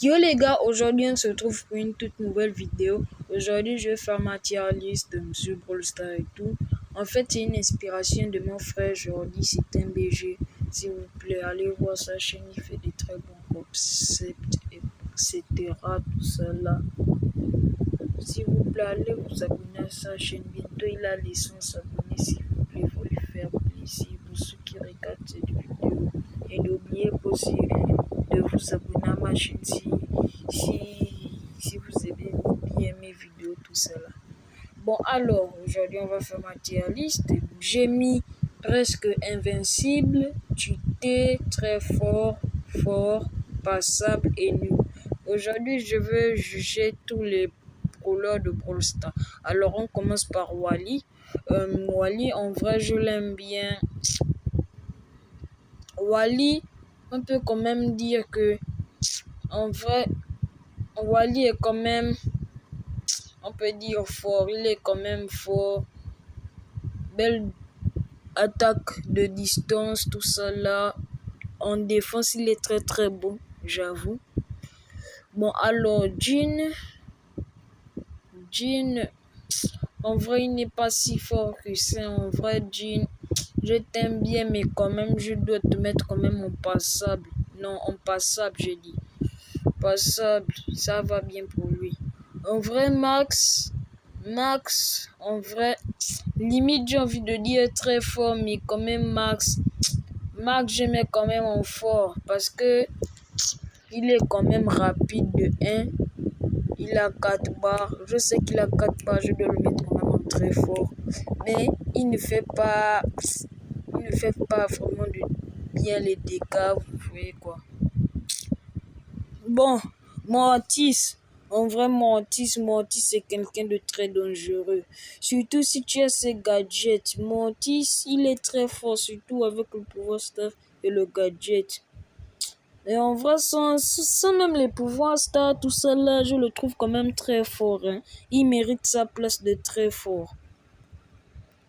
Yo les gars, aujourd'hui on se retrouve pour une toute nouvelle vidéo. Aujourd'hui je vais faire ma tier list de Monsieur Brawl Stars et tout. En fait c'est une inspiration de mon frère Jordi, c'est un BG. S'il vous plaît, allez voir sa chaîne, il fait des très bons concepts, etc. Tout ça là. S'il vous plaît, allez vous abonner à sa chaîne. Bientôt il a les 100 abonnés, s'il vous plaît, il faut lui faire plaisir pour ceux qui regardent cette vidéo. Et n'oubliez pas aussi de vous abonner à ma chaîne si vous avez bien mes vidéos, tout ça là. Bon alors, aujourd'hui on va faire ma tier list. J'ai mis presque invincible, tuté, très fort, passable et nul. Aujourd'hui je veux juger tous les brawlers de Brawl Stars. Alors on commence par Wally. Wally en vrai je l'aime bien. Wally, on peut quand même dire que en vrai Wally est quand même, on peut dire fort, il est quand même fort. Belle attaque de distance, tout ça là. En défense, il est très bon, j'avoue. Bon, alors, Jean, en vrai, il n'est pas si fort que ça. En vrai, Jean, je t'aime bien, mais quand même, je dois te mettre quand même en passable. Non, en passable, j'ai dit. Passable, ça va bien pour lui. En vrai, Max, en vrai, limite j'ai envie de dire très fort, mais quand même Max, je mets quand même en fort parce que il est quand même rapide de 1. Il a 4 barres. Je sais qu'il a 4 barres, je dois le mettre quand même en très fort. Mais il ne fait pas vraiment de bien les dégâts, vous voyez quoi. Bon, Mortis. En vrai, Mortis c'est quelqu'un de très dangereux. Surtout si tu as ses gadgets. Mortis, il est très fort, surtout avec le pouvoir star et le gadget. Et en vrai, sans même les pouvoirs star, tout ça là, je le trouve quand même très fort. Hein. Il mérite sa place de très fort.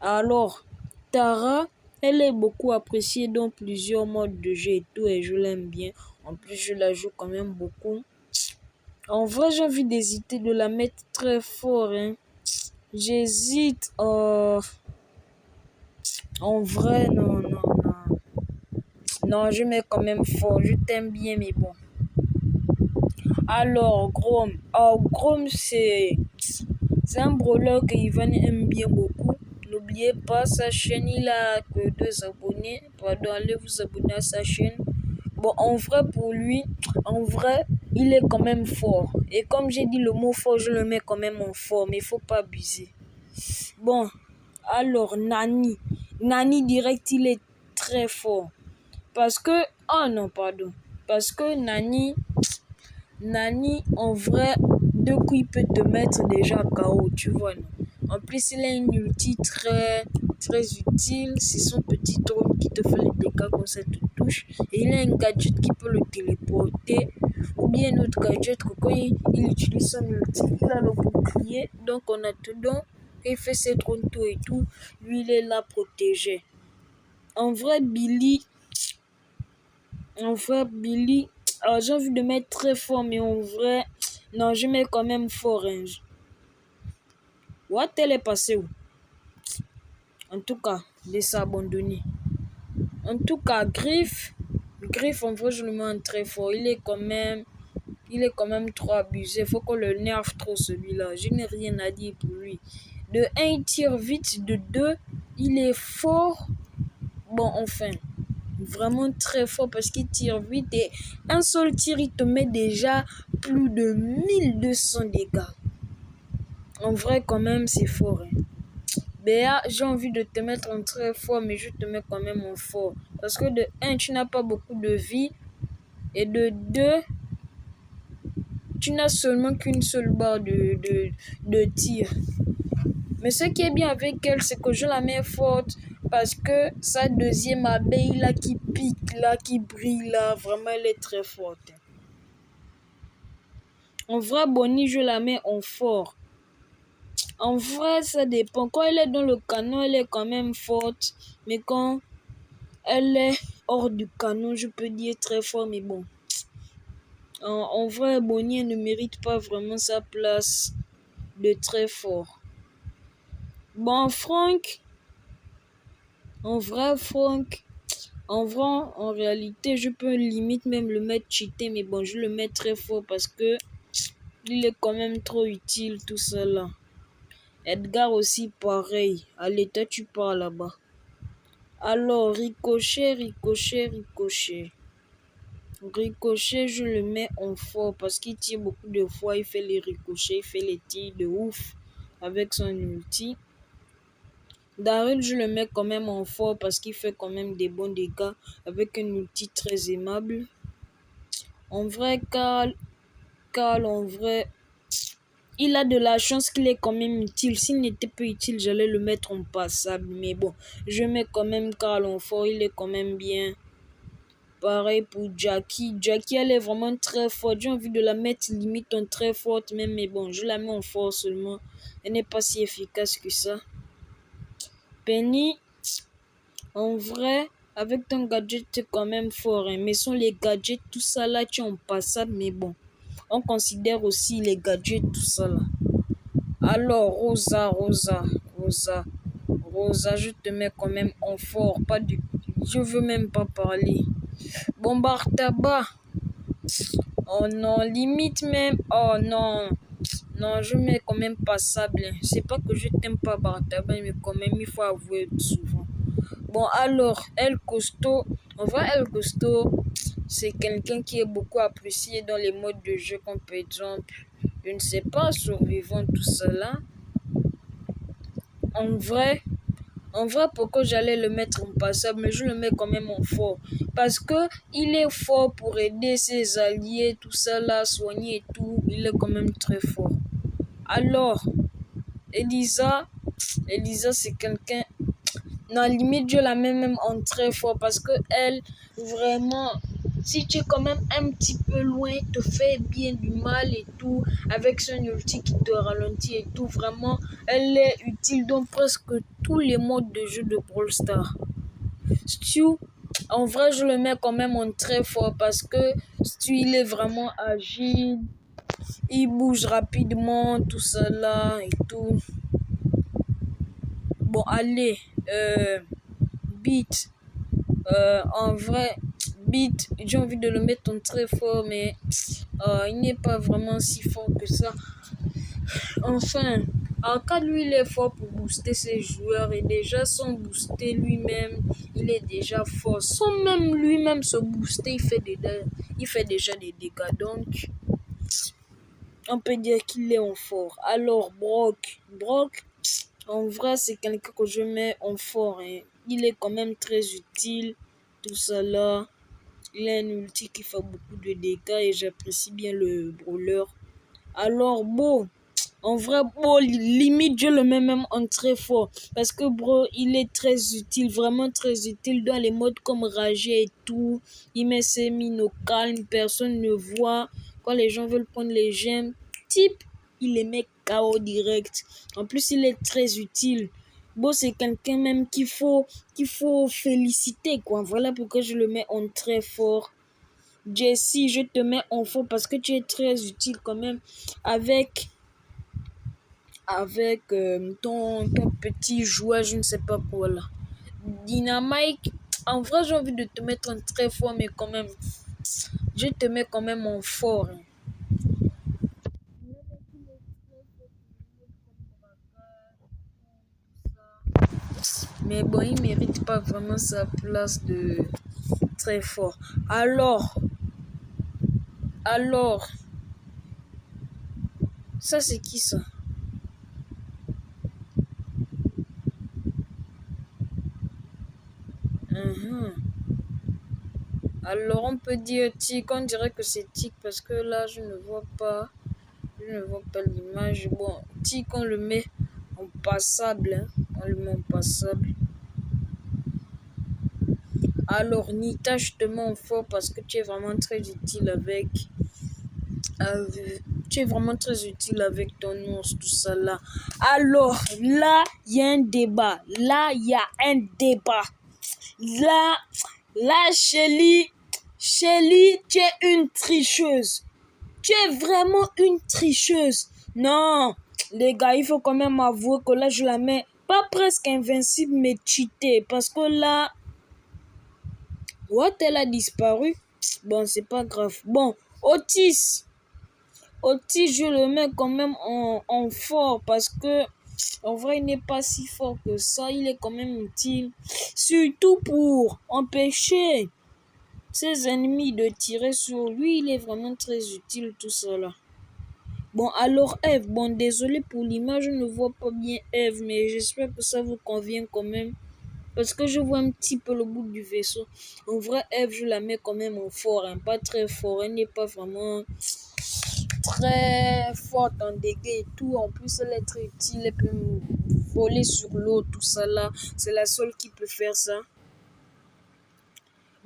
Alors, Tara, elle est beaucoup appréciée dans plusieurs modes de jeu et tout, et je l'aime bien. En plus, je la joue quand même beaucoup. En vrai, j'ai envie d'hésiter de la mettre très fort. Hein. J'hésite. En vrai, non. Non, je mets quand même fort. Je t'aime bien, mais bon. Alors, Grom. Oh, Grom, c'est un brawler que Ivan aime bien beaucoup. N'oubliez pas sa chaîne, il a que 2 abonnés. Pardon, allez vous abonner à sa chaîne. Bon, en vrai, pour lui, il est quand même fort. Et comme j'ai dit le mot fort, je le mets quand même en fort, mais il faut pas abuser. Bon, alors, Nani. Nani, direct, il est très fort. Parce que, oh non, pardon. Parce que Nani, en vrai, de coup, il peut te mettre déjà KO, tu vois, non? En plus, il a une ulti très utile. C'est son petit drone qui te fait les dégâts quand ça te touche. Et il a un gadget qui peut le téléporter. Ou bien un autre gadget que quand il utilise son ulti, il a le bouclier. Donc, en attendant, il fait ses drones tout et tout. Lui, il est là protégé. En vrai, Billy, alors j'ai envie de mettre très fort, mais en vrai, non, je mets quand même fort. Hein. What, elle est passée où? En tout cas, laissez abandonner. En tout cas, Griff, en vrai, je le mets en très fort. Il est quand même trop abusé. Faut qu'on le nerve trop, celui-là. Je n'ai rien à dire pour lui. De 1, il tire vite. De 2, il est fort. Bon, enfin, vraiment très fort parce qu'il tire vite. Et un seul tir, il te met déjà plus de 1200 dégâts. En vrai, quand même, c'est fort. Hein. Béa, j'ai envie de te mettre en très fort, mais je te mets quand même en fort. Parce que de 1, tu n'as pas beaucoup de vie. Et de 2, tu n'as seulement qu'une seule barre de tir. Mais ce qui est bien avec elle, c'est que je la mets forte. Parce que sa deuxième abeille là qui pique, là, qui brille là, vraiment elle est très forte. En vrai, Bonnie, je la mets en fort. En vrai, ça dépend. Quand elle est dans le canon, elle est quand même forte. Mais quand elle est hors du canon, je peux dire très fort, mais bon. En vrai, Bonnier ne mérite pas vraiment sa place de très fort. Bon, Franck, Franck, en réalité, je peux limite même le mettre cheaté, mais bon, je le mets très fort parce que il est quand même trop utile, tout ça là. Edgar aussi, pareil. Allez, toi, tu pars là-bas. Alors, Ricochet. Ricochet, je le mets en fort parce qu'il tire beaucoup de fois. Il fait les ricochets, il fait les tirs de ouf avec son ulti. Daryl, je le mets quand même en fort parce qu'il fait quand même des bons dégâts avec un ulti très aimable. En vrai, Karl, en vrai, il a de la chance qu'il est quand même utile. S'il n'était pas utile, j'allais le mettre en passable. Mais bon, je mets quand même Karl en fort. Il est quand même bien. Pareil pour Jackie. Jackie, elle est vraiment très forte. J'ai envie de la mettre limite en très forte même. Mais bon, je la mets en fort seulement. Elle n'est pas si efficace que ça. Penny, en vrai, avec ton gadget, tu es quand même fort. Hein. Mais sont les gadgets, tout ça là, tu es en passable. Mais bon, on considère aussi les gadgets, tout ça là. Alors, Rosa, je te mets quand même en fort. Je veux même pas parler. Bombarde tabac. Oh non, limite même. Oh non. Non, je mets quand même passable. C'est pas que je t'aime pas, Bartaba, mais quand même, il faut avouer souvent. Bon, alors, El Costo. En vrai, El Costo, c'est quelqu'un qui est beaucoup apprécié dans les modes de jeu, comme par exemple, je ne sais pas, survivant, tout cela. En vrai, pourquoi j'allais le mettre en passable, mais je le mets quand même en fort. Parce que il est fort pour aider ses alliés, tout ça là, soigner et tout. Il est quand même très fort. Alors, Elisa, c'est quelqu'un. Non, limite, je la mets même en très fort parce que elle, vraiment, si tu es quand même un petit peu loin, te fait bien du mal et tout, avec son ulti qui te ralentit et tout, vraiment, elle est utile dans presque tous les modes de jeu de Brawl Stars. Stu, en vrai, je le mets quand même en très fort parce que Stu, il est vraiment agile, il bouge rapidement, tout ça là et tout. Bon, allez, Beat. En vrai, Beat, j'ai envie de le mettre en très fort, mais il n'est pas vraiment si fort que ça. Enfin, Arcade, lui, il est fort pour booster ses joueurs et déjà, sans booster lui-même, il est déjà fort. Sans même lui-même se booster, il fait déjà des dégâts. Donc, on peut dire qu'il est en fort. Alors, Brock, en vrai, c'est quelqu'un que je mets en fort. Hein. Il est quand même très utile, tout ça là. Il a un ulti qui fait beaucoup de dégâts et j'apprécie bien le brawler. Alors, en vrai, limite, je le mets même en très fort. Parce que, il est très utile, vraiment très utile dans les modes comme rager et tout. Il met ses mines au calme, personne ne voit. Quand les gens veulent prendre les gemmes, il les met KO direct. En plus, il est très utile. C'est quelqu'un même qu'il faut féliciter, quoi. Voilà pourquoi je le mets en très fort. Jessie, je te mets en fort parce que tu es très utile quand même avec ton petit joueur, je ne sais pas quoi là. Dynamite, en vrai, j'ai envie de te mettre en très fort, mais quand même, je te mets quand même en fort. Hein. Mais bon, il mérite pas vraiment sa place de très fort. Alors, ça c'est qui ça? Alors on peut dire tic, on dirait que c'est tic parce que là je ne vois pas l'image. Bon, tic on le met en passable, hein. On le met en passable. Alors Nita, je te mets en fort parce que tu es vraiment très utile avec ton ours, tout ça là. Alors là, il y a un débat. Là, Shelly, tu es une tricheuse. Tu es vraiment une tricheuse. Non, les gars, il faut quand même avouer que là, je la mets pas presque invincible, mais cheatée. Parce que là, what, elle a disparu. Bon, c'est pas grave. Bon, Otis. Otis, je le mets quand même en fort parce que, en vrai, il n'est pas si fort que ça. Il est quand même utile. Surtout pour empêcher ses ennemis de tirer sur lui. Il est vraiment très utile, tout ça là. Bon, alors Eve, bon, désolé pour l'image, je ne vois pas bien Eve, mais j'espère que ça vous convient quand même. Parce que je vois un petit peu le bout du vaisseau. En vrai, Eve, je la mets quand même en fort, hein, pas très fort. Elle n'est pas vraiment très forte en dégâts et tout. En plus, elle est très utile. Elle peut voler sur l'eau, tout ça là. C'est la seule qui peut faire ça.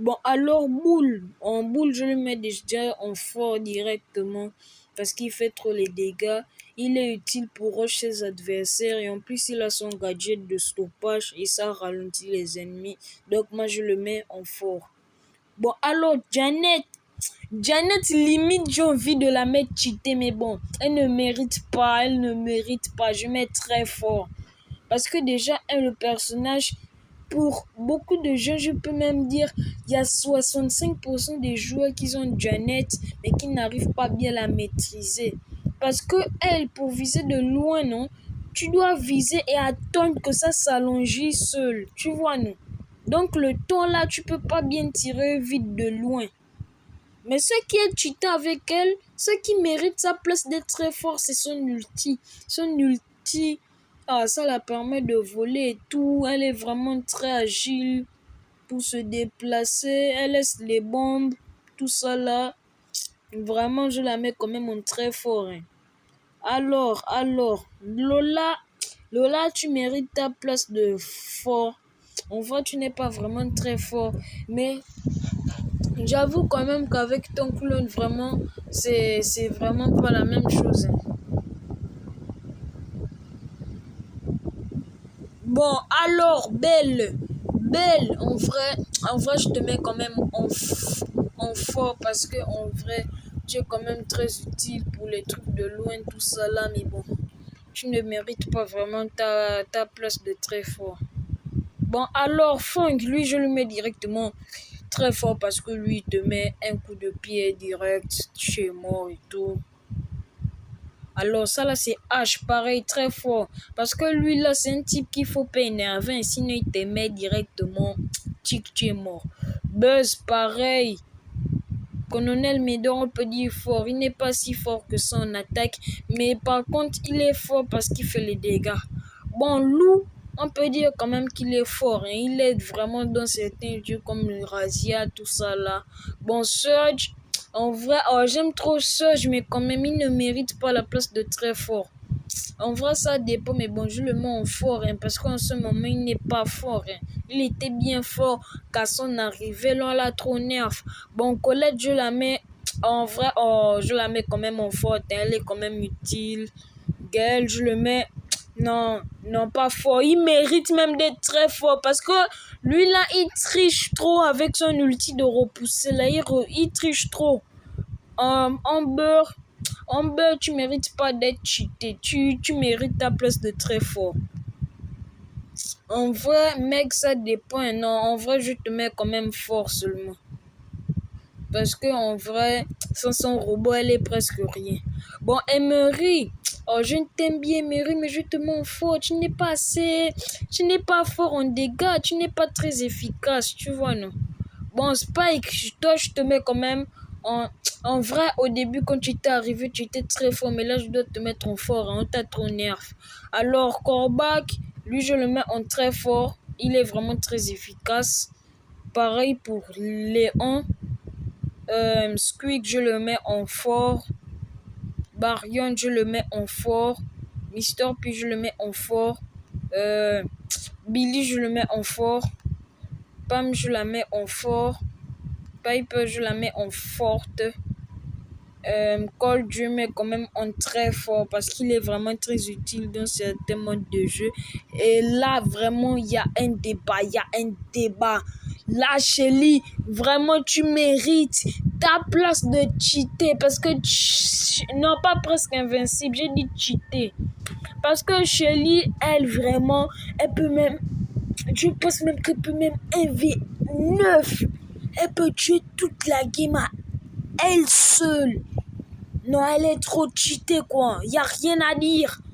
Bon, alors Boule. En Boule, je le mets déjà en fort directement. Parce qu'il fait trop les dégâts. Il est utile pour rush ses adversaires. Et en plus, il a son gadget de stoppage. Et ça ralentit les ennemis. Donc, moi, je le mets en fort. Bon, alors, Janet. Janet, limite, j'ai envie de la mettre cheatée. Mais bon, elle ne mérite pas. Elle ne mérite pas. Je mets très fort. Parce que déjà, elle, le personnage... Pour beaucoup de gens, je peux même dire il y a 65% des joueurs qui ont Janet mais qui n'arrivent pas bien à la maîtriser. Parce que elle, pour viser de loin, non, tu dois viser et attendre que ça s'allonge seul. Tu vois, non? Donc le temps là, tu peux pas bien tirer vite de loin. Mais ce qui est cheaté avec elle, ce qui mérite sa place d'être très fort, c'est son ulti. Son ulti, ça la permet de voler et tout. Elle est vraiment très agile pour se déplacer. Elle laisse les bombes, tout ça là. Vraiment, je la mets quand même en très fort. Hein. Alors, Lola, tu mérites ta place de fort. En vrai, tu n'es pas vraiment très fort. Mais j'avoue quand même qu'avec ton clone, vraiment, c'est vraiment pas la même chose. Hein. Bon, alors, Belle, en vrai, je te mets quand même en fort parce que en vrai, tu es quand même très utile pour les trucs de loin, tout ça là, mais bon, tu ne mérites pas vraiment ta place de très fort. Bon, alors, Funk, lui, je le mets directement très fort parce que lui, il te met un coup de pied direct chez moi et tout. Alors ça là c'est H, pareil, très fort. Parce que lui là c'est un type qu'il faut pas énerver. Sinon il te met directement, tu es mort. Buzz, pareil. Colonel Médor, on peut dire fort. Il n'est pas si fort que ça en attaque. Mais par contre il est fort parce qu'il fait les dégâts. Bon, Lou, on peut dire quand même qu'il est fort. Hein. Il aide vraiment dans certains jeux comme le Razia, tout ça là. Bon, Surge. En vrai, j'aime trop Surge, mais quand même, il ne mérite pas la place de très fort. En vrai, ça dépend, mais bon, je le mets en fort, hein, parce qu'en ce moment, il n'est pas fort. Hein. Il était bien fort qu'à son arrivée, là, on l'a trop nerf. Bon, Colette, je la mets, en vrai, je la mets quand même en fort, hein, elle est quand même utile. Gaël, je le mets, non, pas fort. Il mérite même d'être très fort, parce que lui, là, il triche trop avec son ulti de repousser, là, il triche trop. Amber, tu mérites pas d'être cheaté. Tu mérites ta place de très fort. En vrai, mec, ça dépend. Non, en vrai, je te mets quand même fort seulement. Parce que en vrai, sans son robot, elle est presque rien. Bon, Emery. Je t'aime bien, Emery, mais je te mets fort. Tu n'es pas assez. Tu n'es pas fort en dégâts. Tu n'es pas très efficace, tu vois, non? Bon, Spike, toi, je te mets quand même en vrai, au début, quand tu t'es arrivé, tu étais très fort, mais là, je dois te mettre en fort, hein, on t'a trop nerf. Alors, Corbac, lui, je le mets en très fort, il est vraiment très efficace. Pareil pour Léon. Squeak, je le mets en fort. Barion, je le mets en fort. Mister P, je le mets en fort. Billy, je le mets en fort. Pam, je la mets en fort. Piper, je la mets en forte. Cold, je mets quand même en très fort parce qu'il est vraiment très utile dans certains modes de jeu. Et là, vraiment, il y a un débat. Là, Shelly, vraiment, tu mérites ta place de cheater parce que Non, pas presque invincible, j'ai dit cheater. Parce que Shelly, elle, vraiment, elle peut même... Je pense même qu'elle peut même 1v9. Elle peut tuer toute la game à elle seule. Non, elle est trop cheatée, quoi. Y a rien à dire.